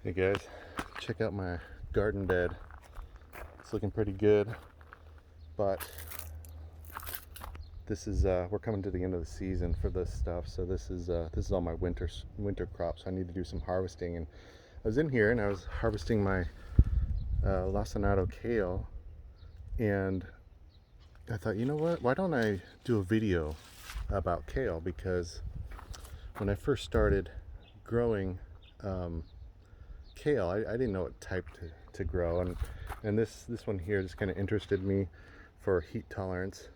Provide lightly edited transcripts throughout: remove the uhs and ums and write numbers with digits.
Hey guys, check out my garden bed. It's looking pretty good, but this is we're coming to the end of the season for this stuff. So this is all my winter crops. I need to do some harvesting, and I was in here and I was harvesting my Lacinato kale, and I thought, you know what? Why don't I do a video about kale? Because when I first started growing kale, I didn't know what type to grow, and this one here just kind of interested me for heat tolerance,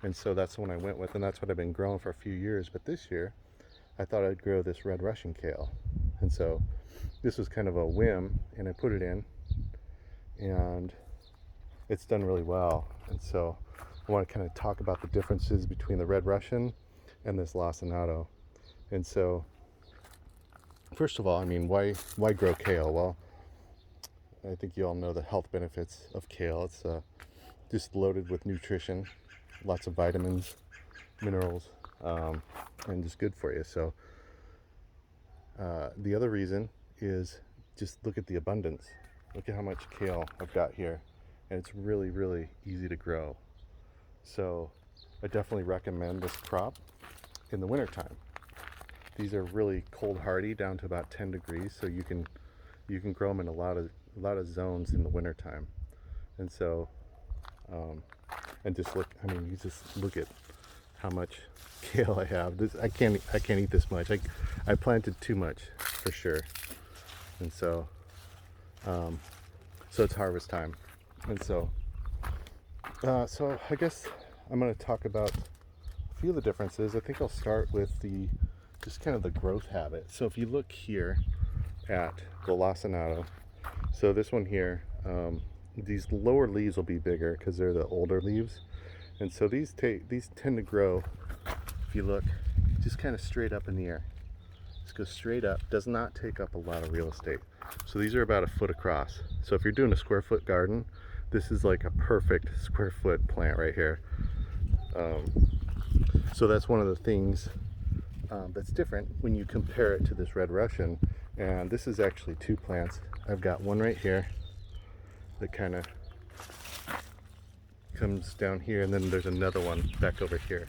and so that's the one I went with, and that's what I've been growing for a few years. But this year I thought I'd grow this red Russian kale, and so this was kind of a whim, and I put it in, and it's done really well. And so I want to kind of talk about the differences between the red Russian and this Lacinato. And so first of all, I mean, why grow kale? Well, I think you all know the health benefits of kale. It's just loaded with nutrition, lots of vitamins, minerals, and just good for you. So the other reason is just look at the abundance. Look at how much kale I've got here, and it's really, really easy to grow. So I definitely recommend this crop in the wintertime. These are really cold hardy, down to about 10 degrees, so you can grow them in a lot of zones in the wintertime. And so and just look, I mean, you just look at how much kale I have. I can't eat this much. I planted too much for sure. And so so it's harvest time. And so so I guess I'm going to talk about a few of the differences. I think I'll start with just kind of the growth habit. So if you look here at the Lacinato, so this one here, these lower leaves will be bigger because they're the older leaves, and so these tend to grow, if you look, just kind of straight up in the air. Just go straight up, does not take up a lot of real estate. So these are about a foot across. So if you're doing a square foot garden, this is like a perfect square foot plant right here. So that's one of the things that's different when you compare it to this red Russian. And this is actually two plants. I've got one right here that kind of comes down here, and then there's another one back over here.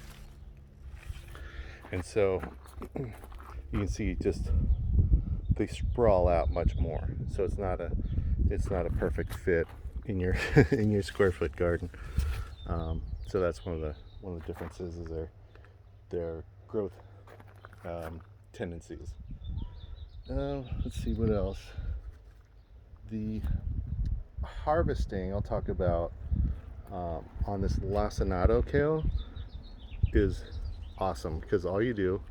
And so you can see just they sprawl out much more. So it's not a perfect fit in your in your square foot garden. So that's one of the differences, is their growth tendencies. Let's see what else. The harvesting I'll talk about on this Lacinato kale is awesome, because all you do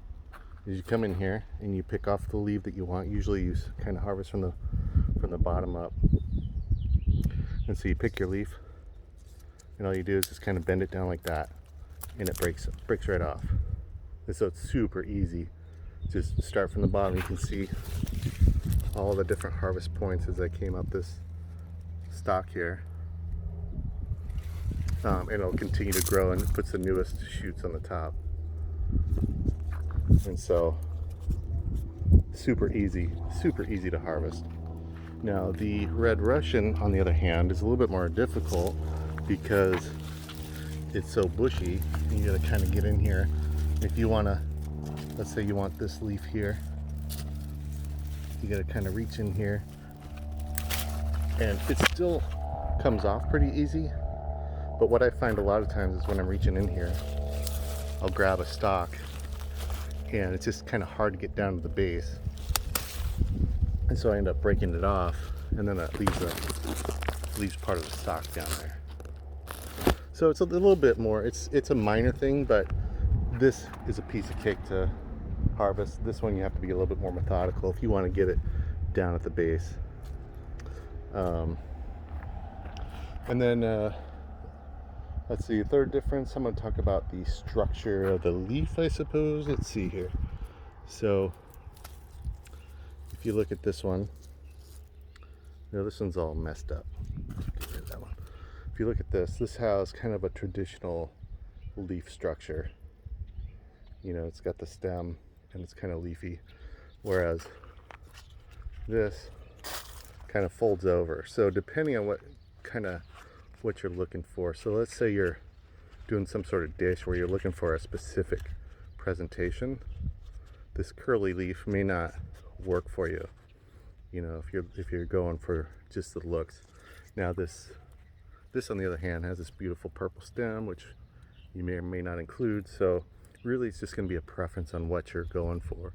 is you come in here and you pick off the leaf that you want. Usually you kind of harvest from the bottom up, and so you pick your leaf, and all you do is just kind of bend it down like that, and it breaks right off. And so it's super easy. Just start from the bottom. You can see all the different harvest points as I came up this stalk here, and it'll continue to grow, and it puts the newest shoots on the top. And so super easy to harvest. Now the red Russian, on the other hand, is a little bit more difficult because it's so bushy, and you gotta kind of get in here. If you want to, let's say you want this leaf here, you gotta kind of reach in here, and it still comes off pretty easy. But what I find a lot of times is when I'm reaching in here, I'll grab a stalk, and it's just kind of hard to get down to the base, and so I end up breaking it off, and then that leaves part of the stalk down there. So it's a little bit more, it's a minor thing, but this is a piece of cake to harvest. This one you have to be a little bit more methodical if you want to get it down at the base. And then let's see, third difference, I'm going to talk about the structure of the leaf, I suppose. Let's see here. So if you look at this one, this one's all messed up. Get rid of that one. If you look at this has kind of a traditional leaf structure. It's got the stem and it's kind of leafy, whereas this kind of folds over. So depending on what you're looking for. So let's say you're doing some sort of dish where you're looking for a specific presentation. This curly leaf may not work for you. You know, if you're going for just the looks. Now this on the other hand has this beautiful purple stem, which you may or may not include. So really it's just going to be a preference on what you're going for.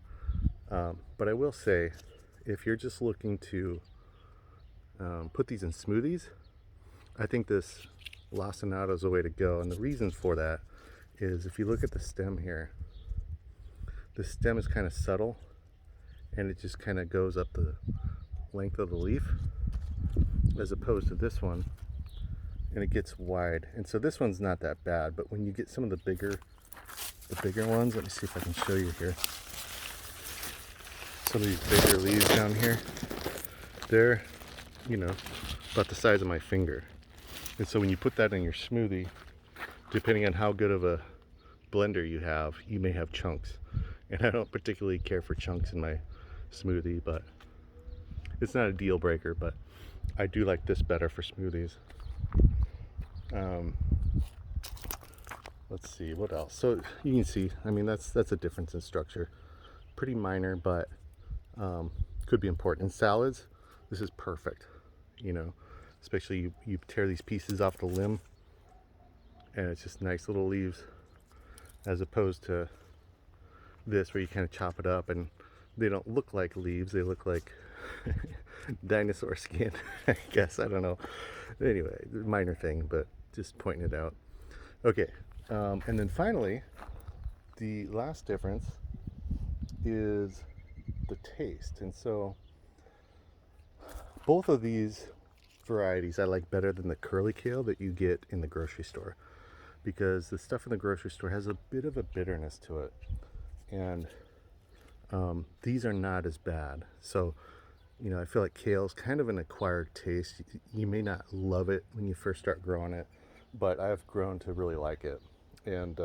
But I will say, if you're just looking to put these in smoothies, I think this Lacinato is the way to go. And the reason for that is if you look at the stem here, the stem is kind of subtle and it just kind of goes up the length of the leaf, as opposed to this one, and it gets wide. And so this one's not that bad, but when you get some of the bigger ones, let me see if I can show you here. Some of these bigger leaves down here, they're, you know, about the size of my finger. And so when you put that in your smoothie, depending on how good of a blender you have, you may have chunks. And I don't particularly care for chunks in my smoothie, but it's not a deal breaker, but I do like this better for smoothies. Let's see what else. So you can see, I mean, that's a difference in structure. Pretty minor, but could be important. In salads, this is perfect, you know, especially you tear these pieces off the limb and it's just nice little leaves, as opposed to this where you kind of chop it up and they don't look like leaves, they look like dinosaur skin. I guess, I don't know. Anyway, minor thing, but just pointing it out. Okay, and then finally, the last difference is the taste. And so both of these varieties I like better than the curly kale that you get in the grocery store, because the stuff in the grocery store has a bit of a bitterness to it, and these are not as bad. So, you know, I feel like kale's kind of an acquired taste. You may not love it when you first start growing it, but I've grown to really like it. And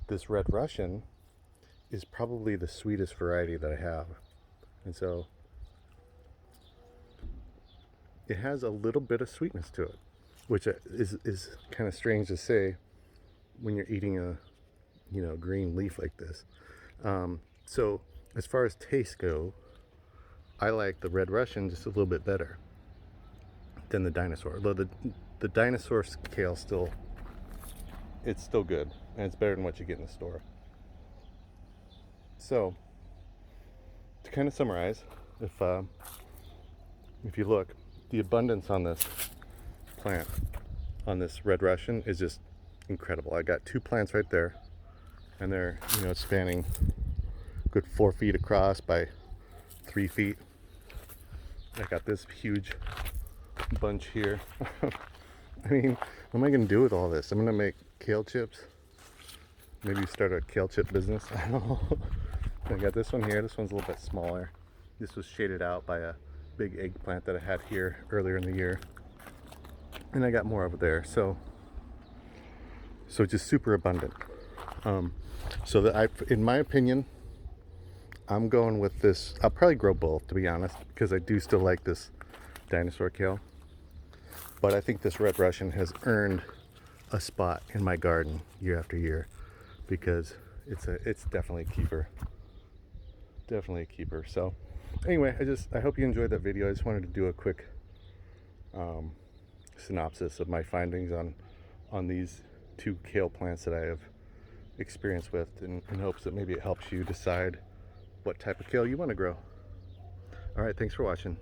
this Red Russian is probably the sweetest variety that I have. And so it has a little bit of sweetness to it, which is kind of strange to say when you're eating a, you know, green leaf like this. So as far as taste go, I like the Red Russian just a little bit better than the Dinosaur. Although the Dinosaur kale it's still good, and it's better than what you get in the store. So to kind of summarize, if you look, the abundance on this plant, on this Red Russian, is just incredible. I got 2 plants right there, and they're, you know, spanning good 4 feet across by 3 feet. I got this huge bunch here. I mean, what am I gonna do with all this? I'm gonna make kale chips. Maybe start a kale chip business. I don't know. I got this one here. This one's a little bit smaller. This was shaded out by a big eggplant that I had here earlier in the year, and I got more over there. So just super abundant. So that in my opinion, I'm going with this. I'll probably grow both, to be honest, because I do still like this Dinosaur kale. But I think this Red Russian has earned a spot in my garden year after year, because it's definitely a keeper. Definitely a keeper. So anyway, I hope you enjoyed that video. I just wanted to do a quick synopsis of my findings on these 2 kale plants that I have experience with, in hopes that maybe it helps you decide what type of kale you want to grow. All right, thanks for watching.